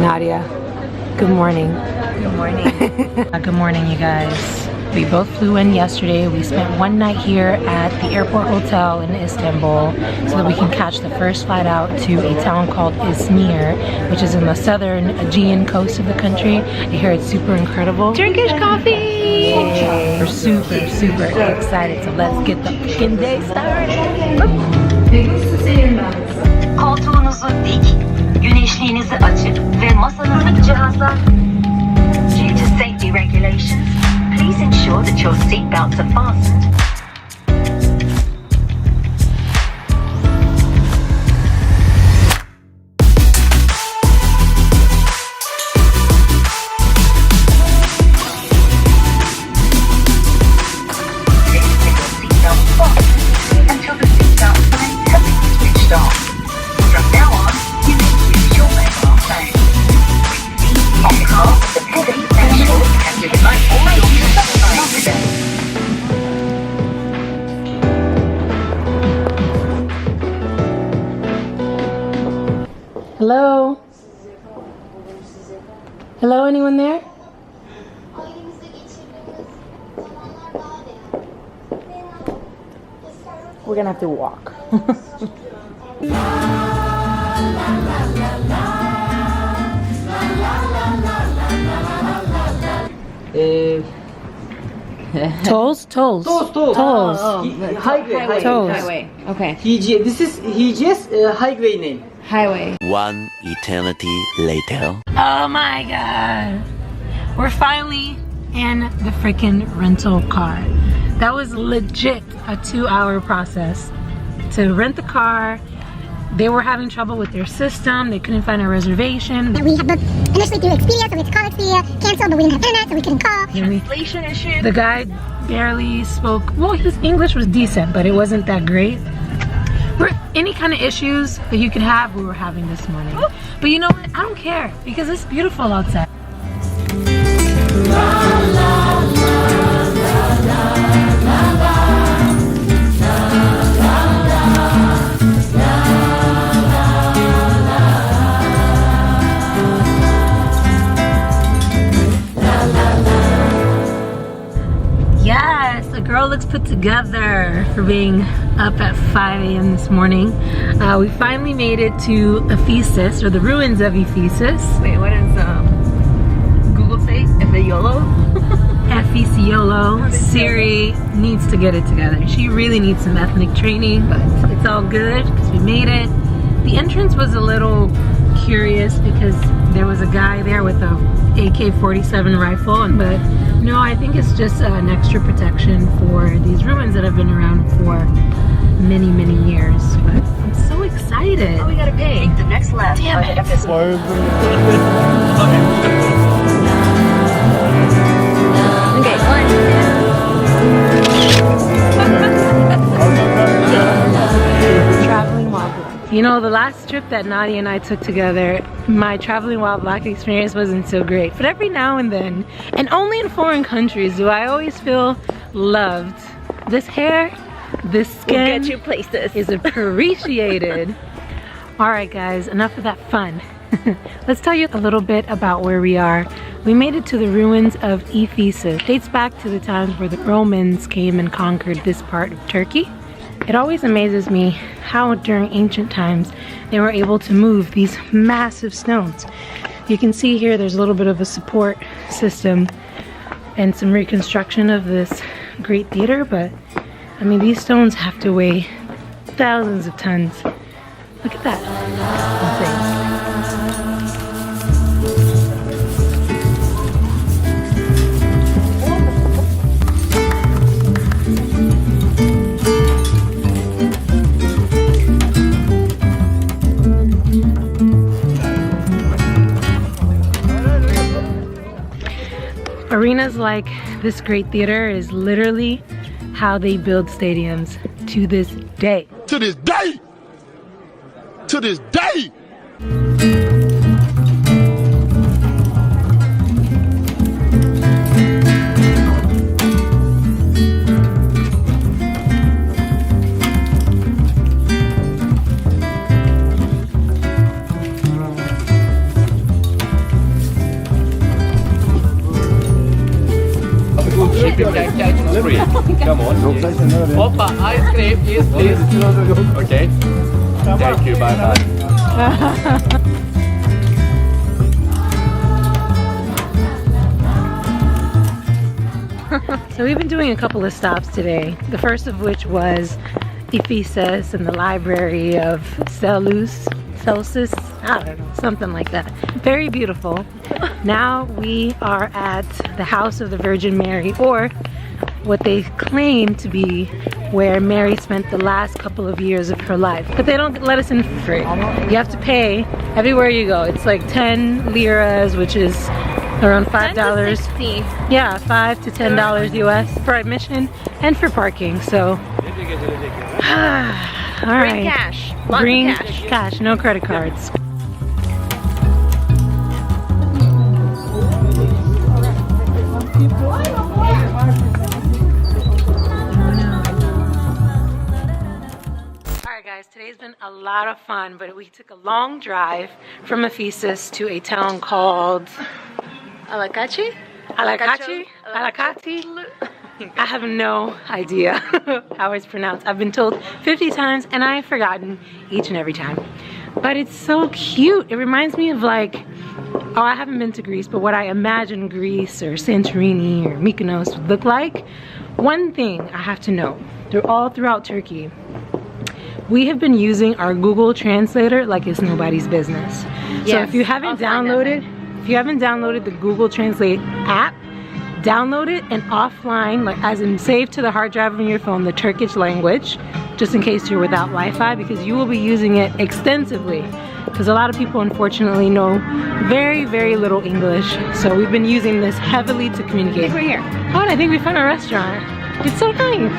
Nadia, good morning. Good morning. Good morning, you guys. We both flew in yesterday. We spent one night here at the airport hotel in Istanbul so that we can catch the first flight out to a town called Izmir, which is in the southern Aegean coast of the country. I hear it's super incredible. Turkish coffee! Yay. We're super excited, so let's get the fucking day started. Koltuğunuzu dik, güneşliğinizi açık ve masanızdaki cihazlar. Due to safety regulations, please ensure that your seatbelts are fastened. Until the seatbelt sign has been switched off. From now on, you may use your mobile phone. On behalf of the Pivot National and your remote all your subscribe today. Hello? Hello, anyone there? We're gonna have to walk. Tolls? Tolls. Tolls. Highway. Okay. This is Hijaz highway name. Highway. One eternity later. Oh my god. We're finally in the freaking rental car. That was legit a 2-hour process to rent the car. They were having trouble with their system. They couldn't find a reservation. We had booked initially through Expedia, so we had to call Expedia, cancel, but we didn't have internet, so we couldn't call. Translation issue. The guy barely spoke, well, his English was decent, but it wasn't that great. Any kind of issues that you could have, we were having this morning. But you know what? I don't care because it's beautiful outside. Yes, the girl looks put together for being up at 5 a.m. this morning. We finally made it to Ephesus, or the ruins of Ephesus. Wait, what does Google say? Effiolo? Ephesus. Siri needs to get it together. She really needs some ethnic training, but it's all good because we made it. The entrance was a little curious because there was a guy there with a AK-47 rifle, but no, I think it's just an extra protection for these ruins that have been around for many years. But I'm so excited. Oh, we gotta pay. The next left. Damn it. Ephesus. Okay, 1, 2. Traveling while black. You know, the last trip that Nadia and I took together, my traveling while black experience wasn't so great. But every now and then, and only in foreign countries, do I always feel loved. This hair, this skin We'll get you places. is appreciated. Alright guys, enough of that fun. Let's tell you a little bit about where we are. We made it to the ruins of Ephesus. It dates back to the times where the Romans came and conquered this part of Turkey. It always amazes me how during ancient times they were able to move these massive stones. You can see here there's a little bit of a support system and some reconstruction of this great theater, but I mean these stones have to weigh thousands of tons. Look at that. Insane. Arenas like this great theater is literally how they build stadiums to this day. To this day! To this day! You can catch free. Come on. Hoppa, ice cream, yes, please. Okay. Thank you, bye bye. So we've been doing a couple of stops today. The first of which was Ephesus and the library of Celsus, I don't know, something like that. Very beautiful. Now we are at the house of the Virgin Mary, or what they claim to be where Mary spent the last couple of years of her life. But they don't let us in for free. You have to pay everywhere you go. It's like 10 liras, which is around $5. Yeah, $5 to $10 US for admission and for parking. So, all right. Bring cash. Bring cash, no credit cards. Alright guys, today's been a lot of fun, but we took a long drive from Ephesus to a town called Alacati? Alacati? Alacati? I have no idea how it's pronounced. I've been told 50 times and I've forgotten each and every time. But it's so cute. It reminds me of like, oh, I haven't been to Greece, but what I imagine Greece or Santorini or Mykonos would look like. One thing I have to know, all throughout Turkey, we have been using our Google Translator like it's nobody's business. Yes, so if you haven't downloaded the Google Translate app, download it and offline, like as in save to the hard drive on your phone the Turkish language, just in case you're without Wi-Fi, because you will be using it extensively. Because a lot of people unfortunately know very, very little English. So we've been using this heavily to communicate. We're here. Oh, and I think we found a restaurant. It's so nice.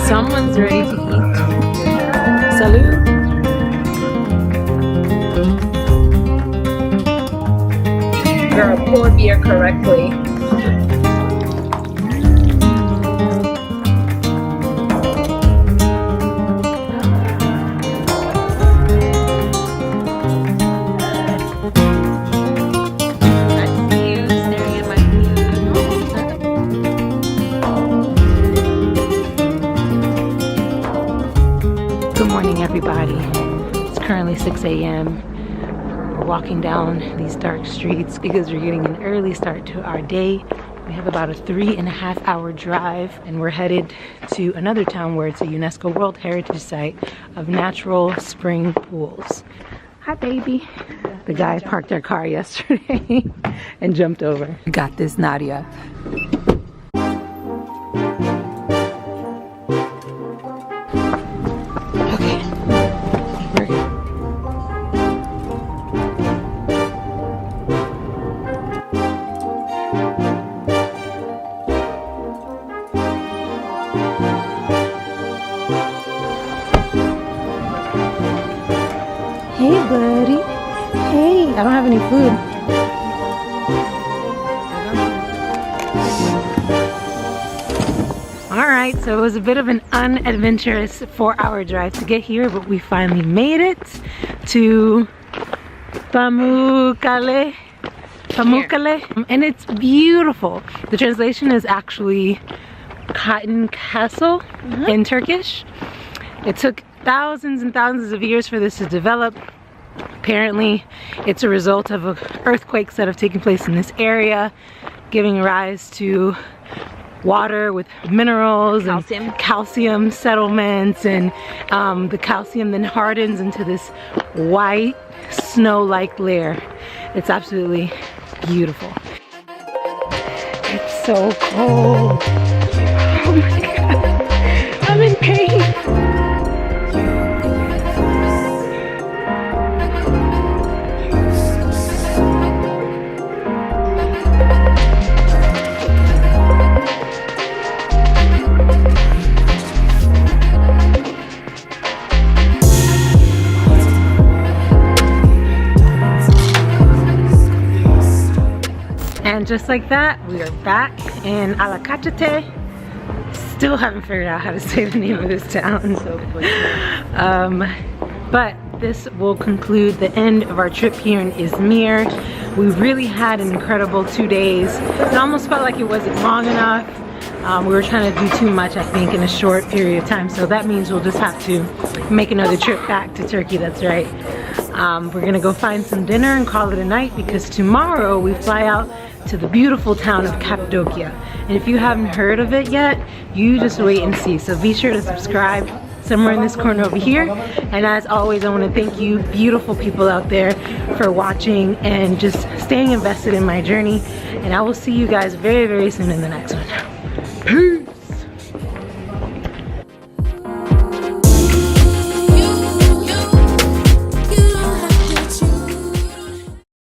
Someone's ready to eat. Salud. Girl, pour beer correctly. Good morning, everybody. It's currently 6 a.m. We're walking down these dark streets because we're getting an early start to our day. We have about a 3.5 hour drive and we're headed to another town where it's a UNESCO World Heritage Site of natural spring pools. Hi, baby. The guy parked our car yesterday and jumped over. Got this, Nadia. Hey, buddy. Hey, I don't have any food. All right, so it was a bit of an unadventurous 4-hour drive to get here, but we finally made it to Pamukkale. And it's beautiful. The translation is actually Cotton Castle in Turkish. It took thousands and thousands of years for this to develop. Apparently, it's a result of earthquakes that have taken place in this area, giving rise to water with minerals and calcium settlements, and the calcium then hardens into this white snow-like layer. It's absolutely beautiful. It's so cold. Oh my God, I'm in pain. And just like that, we are back in Alacati. Still haven't figured out how to say the name of this town. But this will conclude the end of our trip here in Izmir. We really had an incredible 2 days. It almost felt like it wasn't long enough. We were trying to do too much, I think, in a short period of time. So that means we'll just have to make another trip back to Turkey, that's right. We're gonna go find some dinner and call it a night because tomorrow we fly out to the beautiful town of Cappadocia. And if you haven't heard of it yet, you just wait and see. So be sure to subscribe somewhere in this corner over here. And as always, I want to thank you beautiful people out there for watching and just staying invested in my journey. And I will see you guys very, very soon in the next one. Peace!